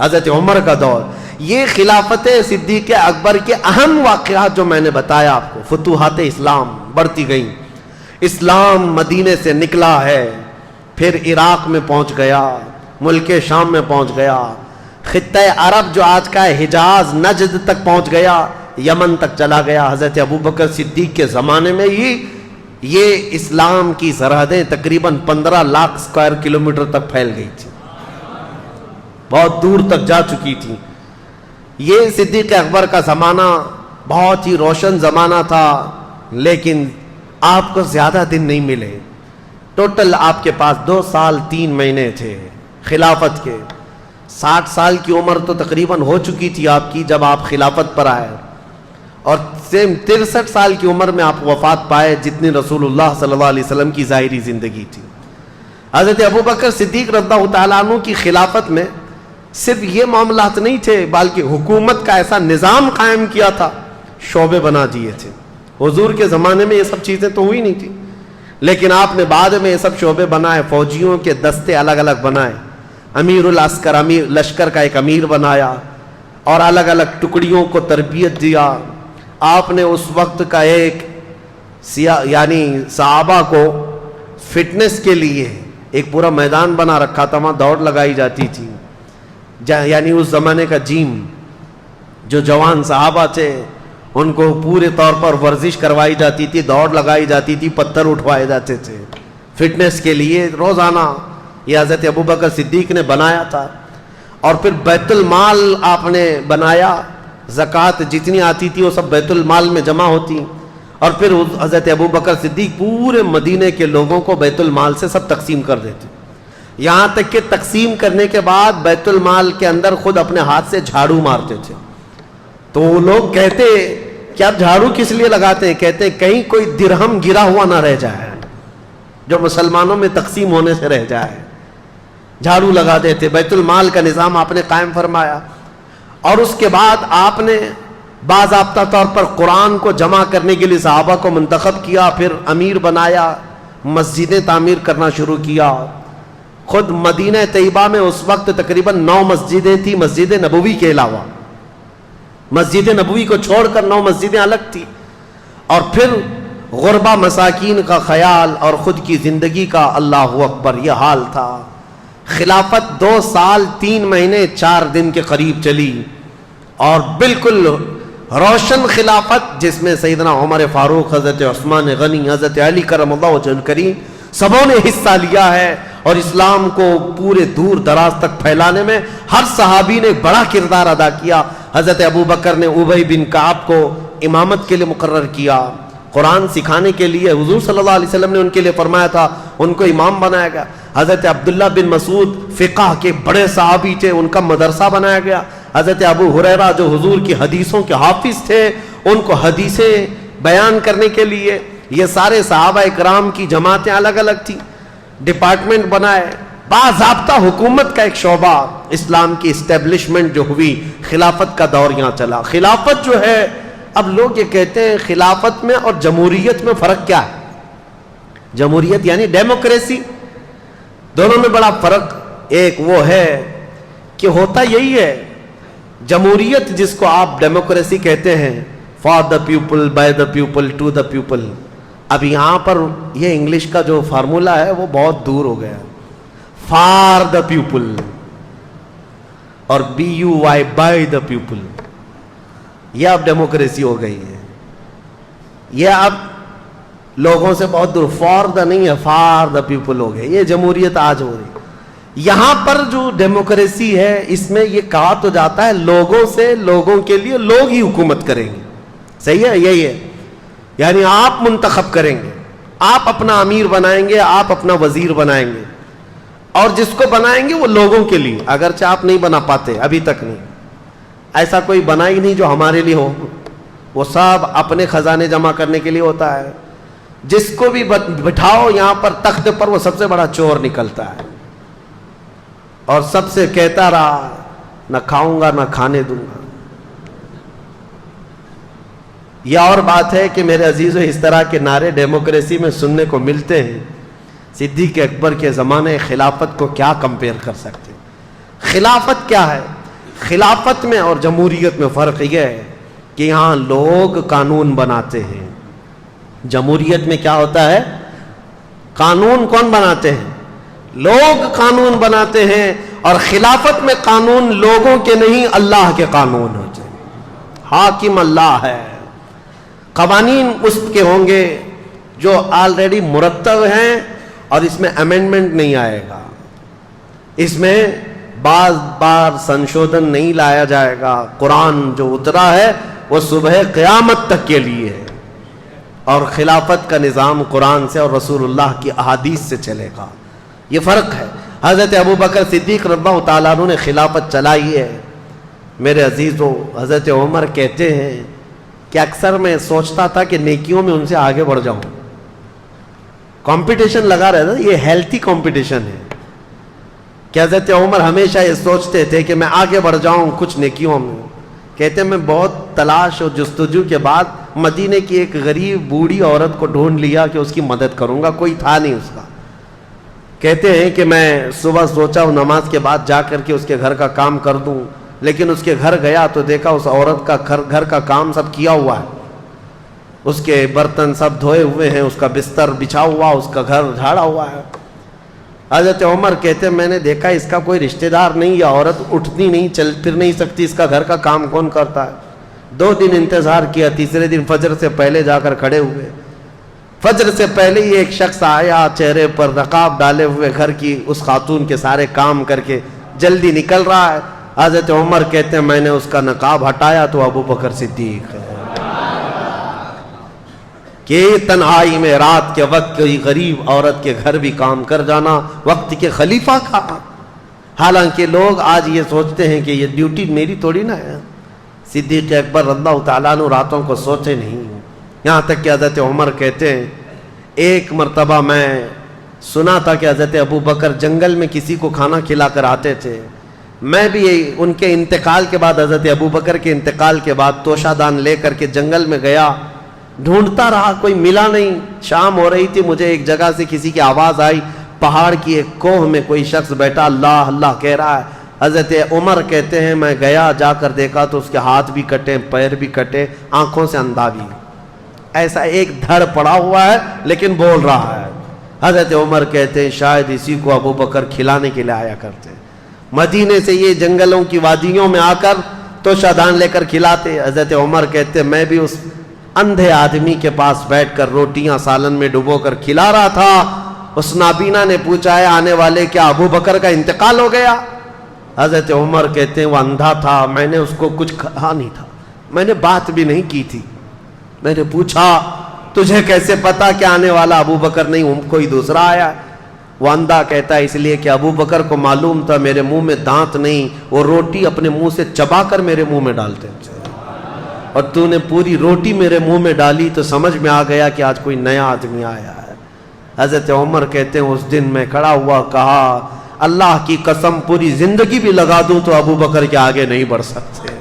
حضرت عمر کا دور. یہ خلافت صدیق اکبر کے اہم واقعات جو میں نے بتایا آپ کو. فتوحات اسلام بڑھتی گئیں, اسلام مدینے سے نکلا ہے, پھر عراق میں پہنچ گیا, ملک شام میں پہنچ گیا, خطہ عرب جو آج کا ہے حجاز نجد تک پہنچ گیا, یمن تک چلا گیا. حضرت ابوبکر صدیق کے زمانے میں یہ اسلام کی سرحدیں تقریباً 15 لاکھ اسکوائر کلومیٹر تک پھیل گئی تھی, بہت دور تک جا چکی تھی. یہ صدیق اکبر کا زمانہ بہت ہی روشن زمانہ تھا, لیکن آپ کو زیادہ دن نہیں ملے. ٹوٹل آپ کے پاس 2 سال 3 مہینے تھے خلافت کے. 60 سال کی عمر تو تقریباً ہو چکی تھی آپ کی جب آپ خلافت پر آئے, اور 63 سال کی عمر میں آپ وفات پائے, جتنی رسول اللہ صلی اللہ علیہ وسلم کی ظاہری زندگی تھی. حضرت ابوبکر صدیق رضی اللہ تعالیٰ عنہ کی خلافت میں صرف یہ معاملات نہیں تھے, بلکہ حکومت کا ایسا نظام قائم کیا تھا, شعبے بنا دیے تھے. حضور کے زمانے میں یہ سب چیزیں تو ہوئی نہیں تھی, لیکن آپ نے بعد میں یہ سب شعبے بنائے, فوجیوں کے دستے الگ الگ بنائے, امیر العسکر, امیر لشکر کا ایک امیر بنایا, اور الگ الگ ٹکڑیوں کو تربیت دیا. آپ نے اس وقت کا ایک یعنی صحابہ کو فٹنس کے لیے ایک پورا میدان بنا رکھا تھا, وہاں دوڑ لگائی جاتی تھی. یعنی اس زمانے کا جیم, جو جوان صحابہ تھے ان کو پورے طور پر ورزش کروائی جاتی تھی, دوڑ لگائی جاتی تھی, پتھر اٹھوائے جاتے تھے فٹنس کے لیے روزانہ. یہ حضرت ابوبکر صدیق نے بنایا تھا. اور پھر بیت المال آپ نے بنایا, زکوٰۃ جتنی آتی تھی وہ سب بیت المال میں جمع ہوتی, اور پھر حضرت ابوبکر صدیق پورے مدینے کے لوگوں کو بیت المال سے سب تقسیم کر دیتے. یہاں تک کہ تقسیم کرنے کے بعد بیت المال کے اندر خود اپنے ہاتھ سے جھاڑو مارتے تھے. تو وہ لوگ کہتے کہ آپ جھاڑو کس لیے لگاتے ہیں؟ کہتے کہیں کوئی درہم گرا ہوا نہ رہ جائے جو مسلمانوں میں تقسیم ہونے سے رہ جائے. جھاڑو لگا دیتے. بیت المال کا نظام آپ نے قائم فرمایا, اور اس کے بعد آپ نے باضابطہ طور پر قرآن کو جمع کرنے کے لیے صحابہ کو منتخب کیا, پھر امیر بنایا, مسجدیں تعمیر کرنا شروع کیا. خود مدینہ طیبہ میں اس وقت تقریباً 9 مسجدیں تھیں, مسجد نبوی کے علاوہ. مسجد نبوی کو چھوڑ کر 9 مسجدیں الگ تھیں. اور پھر غربا مساکین کا خیال اور خود کی زندگی کا اللہ اکبر یہ حال تھا. خلافت 2 سال 3 مہینے 4 دن کے قریب چلی, اور بالکل روشن خلافت جس میں سیدنا عمر فاروق, حضرت عثمان غنی, حضرت علی کرم اللہ وجہ الکریم سبوں نے حصہ لیا ہے. اور اسلام کو پورے دور دراز تک پھیلانے میں ہر صحابی نے بڑا کردار ادا کیا. حضرت ابوبکر نے ابی بن کعب کو امامت کے لیے مقرر کیا, قرآن سکھانے کے لیے حضور صلی اللہ علیہ وسلم نے ان کے لیے فرمایا تھا, ان کو امام بنایا گیا. حضرت عبداللہ بن مسعود فقہ کے بڑے صحابی تھے, ان کا مدرسہ بنایا گیا. حضرت ابو ہریرہ جو حضور کی حدیثوں کے حافظ تھے, ان کو حدیثیں بیان کرنے کے لیے یہ سارے صحابہ اکرام کی جماعتیں الگ الگ تھیں, ڈپارٹمنٹ بنائے. باضابطہ حکومت کا ایک شعبہ, اسلام کی اسٹیبلشمنٹ جو ہوئی, خلافت کا دور یہاں چلا. خلافت جو ہے, اب لوگ یہ کہتے ہیں خلافت میں اور جمہوریت میں فرق کیا ہے؟ جمہوریت یعنی ڈیموکریسی, دونوں میں بڑا فرق. ایک وہ ہے کہ ہوتا یہی ہے, جمہوریت جس کو آپ ڈیموکریسی کہتے ہیں, for the people, by the people, to the people. اب یہاں پر یہ انگلش کا جو فارمولا ہے وہ بہت دور ہو گیا. فار دا پیپل اور BUY, بائی دا پیپل, یہ اب ڈیموکریسی ہو گئی ہے. یہ اب لوگوں سے بہت دور, فار دا نہیں ہے, فار دا پیپل ہو گئے. یہ جمہوریت آج ہو رہی. یہاں پر جو ڈیموکریسی ہے اس میں یہ کہا تو جاتا ہے لوگوں سے, لوگوں کے لیے لوگ ہی حکومت کریں گے. صحیح ہے, یہی ہے. یعنی آپ منتخب کریں گے, آپ اپنا امیر بنائیں گے, آپ اپنا وزیر بنائیں گے, اور جس کو بنائیں گے وہ لوگوں کے لیے. اگرچہ آپ نہیں بنا پاتے, ابھی تک نہیں, ایسا کوئی بنا ہی نہیں جو ہمارے لیے ہو. وہ سب اپنے خزانے جمع کرنے کے لیے ہوتا ہے. جس کو بھی بٹھاؤ یہاں پر تخت پر, وہ سب سے بڑا چور نکلتا ہے, اور سب سے کہتا رہا نہ کھاؤں گا نہ کھانے دوں گا. یہ اور بات ہے کہ میرے عزیزو, اس طرح کے نعرے ڈیموکریسی میں سننے کو ملتے ہیں. صدیق اکبر کے زمانے خلافت کو کیا کمپیئر کر سکتے؟ خلافت کیا ہے؟ خلافت میں اور جمہوریت میں فرق یہ ہے کہ یہاں لوگ قانون بناتے ہیں. جمہوریت میں کیا ہوتا ہے؟ قانون کون بناتے ہیں؟ لوگ قانون بناتے ہیں. اور خلافت میں قانون لوگوں کے نہیں اللہ کے قانون ہوتے ہیں. حاکم اللہ ہے. قوانین اس کے ہوں گے جو آلریڈی مرتب ہیں اور اس میں امینڈمنٹ نہیں آئے گا, اس میں بعض بار سنشودھن نہیں لایا جائے گا. قرآن جو اترا ہے وہ صبح قیامت تک کے لیے ہے, اور خلافت کا نظام قرآن سے اور رسول اللہ کی احادیث سے چلے گا. یہ فرق ہے. حضرت ابوبکر صدیق رضی اللہ تعالیٰ عنہ نے خلافت چلائی ہے. میرے عزیزو, حضرت عمر کہتے ہیں کہ اکثر میں سوچتا تھا کہ نیکیوں میں ان سے آگے بڑھ جاؤں. کمپٹیشن لگا رہتا تھا, یہ ہیلتھی کمپٹیشن ہے کہ حضرت عمر ہمیشہ یہ سوچتے تھے کہ میں آگے بڑھ جاؤں کچھ نیکیوں میں. کہتے ہیں میں بہت تلاش اور جستجو کے بعد مدینے کی ایک غریب بوڑھی عورت کو ڈھونڈ لیا کہ اس کی مدد کروں گا, کوئی تھا نہیں اس کا. کہتے ہیں کہ میں صبح سوچا ہوں نماز کے بعد جا کر کے اس کے گھر کا کام کر دوں, لیکن اس کے گھر گیا تو دیکھا اس عورت کا گھر کا کام سب کیا ہوا ہے, اس کے برتن سب دھوئے ہوئے ہیں, اس کا بستر بچھا ہوا, اس کا گھر جھاڑا ہوا ہے. حضرت عمر کہتے ہیں میں نے دیکھا اس کا کوئی رشتہ دار نہیں, یہ عورت اٹھتی نہیں, چل پھر نہیں سکتی, اس کا گھر کا کام کون کرتا ہے. 2 دن انتظار کیا, تیسرے دن فجر سے پہلے جا کر کھڑے ہوئے. فجر سے پہلے ہی ایک شخص آیا, چہرے پر نقاب ڈالے ہوئے, گھر کی اس خاتون کے سارے کام کر کے جلدی نکل رہا ہے. حضرت عمر کہتے ہیں میں نے اس کا نقاب ہٹایا تو ابوبکر صدیق ہے. کہ تنہائی میں رات کے وقت کوئی غریب عورت کے گھر بھی کام کر جانا وقت کے خلیفہ کا. حالانکہ لوگ آج یہ سوچتے ہیں کہ یہ ڈیوٹی میری تھوڑی نہ ہے. صدیق اکبر رضی اللہ تعالیٰ عنہ راتوں کو سوچے نہیں. یہاں تک کہ حضرت عمر کہتے ہیں ایک مرتبہ میں سنا تھا کہ حضرت ابوبکر جنگل میں کسی کو کھانا کھلا کر آتے تھے. میں بھی ان کے انتقال کے بعد, حضرت ابوبکر کے انتقال کے بعد توشہ دان لے کر کے جنگل میں گیا, ڈھونڈتا رہا, کوئی ملا نہیں. شام ہو رہی تھی, مجھے ایک جگہ سے کسی کی آواز آئی, پہاڑ کی ایک کوہ میں کوئی شخص بیٹھا اللہ اللہ کہہ رہا ہے. حضرت عمر کہتے ہیں میں گیا, جا کر دیکھا تو اس کے ہاتھ بھی کٹے, پیر بھی کٹے, آنکھوں سے اندھا بھی, ایسا ایک دھڑ پڑا ہوا ہے لیکن بول رہا ہے. حضرت عمر کہتے ہیں شاید اسی کو ابوبکر کھلانے کے لیے آیا کرتے, مدینے سے یہ جنگلوں کی وادیوں میں آ کر توشہ دان لے کر کھلاتے. حضرت عمر کہتے ہیں میں بھی اس اندھے آدمی کے پاس بیٹھ کر روٹیاں سالن میں ڈبو کر کھلا رہا تھا. اس نابینا نے پوچھا ہے آنے والے کیا ابوبکر کا انتقال ہو گیا؟ حضرت عمر کہتے ہیں وہ اندھا تھا, میں نے اس کو کچھ کہا نہیں تھا, میں نے بات بھی نہیں کی تھی. میں نے پوچھا تجھے کیسے پتا کہ آنے والا ابوبکر نہیں کوئی دوسرا آیا؟ وہ اندھا کہتا ہے اس لیے کہ ابوبکر کو معلوم تھا میرے منہ میں دانت نہیں, وہ روٹی اپنے منہ سے چبا کر میرے منہ میں ڈالتے, اور تو نے پوری روٹی میرے منہ میں ڈالی تو سمجھ میں آ گیا کہ آج کوئی نیا آدمی آیا ہے. حضرت عمر کہتے ہیں اس دن میں کھڑا ہوا کہا اللہ کی قسم پوری زندگی بھی لگا دوں تو ابوبکر کے آگے نہیں بڑھ سکتے,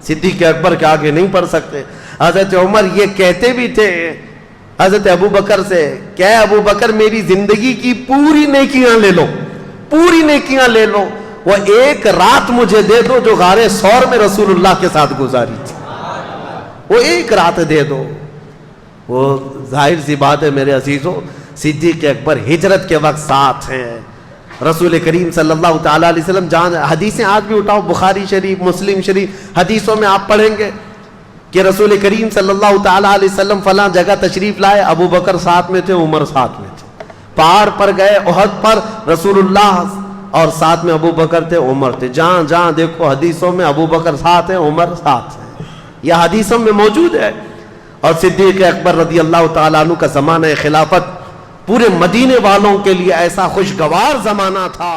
صدیق اکبر کے آگے نہیں بڑھ سکتے. حضرت عمر یہ کہتے بھی تھے حضرت ابوبکر سے کہ اے ابوبکر میری زندگی کی پوری نیکیاں لے لو, پوری نیکیاں لے لو, وہ ایک رات مجھے دے دو جو غار ثور میں رسول اللہ کے ساتھ گزاری تھی, وہ ایک رات دے دو. وہ ظاہر سی بات ہے میرے عزیزوں, صدیق اکبر ہجرت کے وقت ساتھ ہیں رسول کریم صلی اللہ تعالیٰ علیہ وسلم. جان حدیثیں آج بھی اٹھاؤ, بخاری شریف, مسلم شریف, حدیثوں میں آپ پڑھیں گے کہ رسول کریم صلی اللہ تعالیٰ علیہ وسلم فلاں جگہ تشریف لائے, ابوبکر ساتھ میں تھے, عمر ساتھ میں تھے. پہاڑ پر گئے احد پر, رسول اللہ اور ساتھ میں ابوبکر تھے, عمر تھے. جہاں جہاں دیکھو حدیثوں میں ابوبکر ساتھ ہیں, عمر ساتھ ہیں, یہ حدیثوں میں موجود ہے. اور صدیق اکبر رضی اللہ تعالیٰ عنہ کا زمانہ خلافت پورے مدینے والوں کے لیے ایسا خوشگوار زمانہ تھا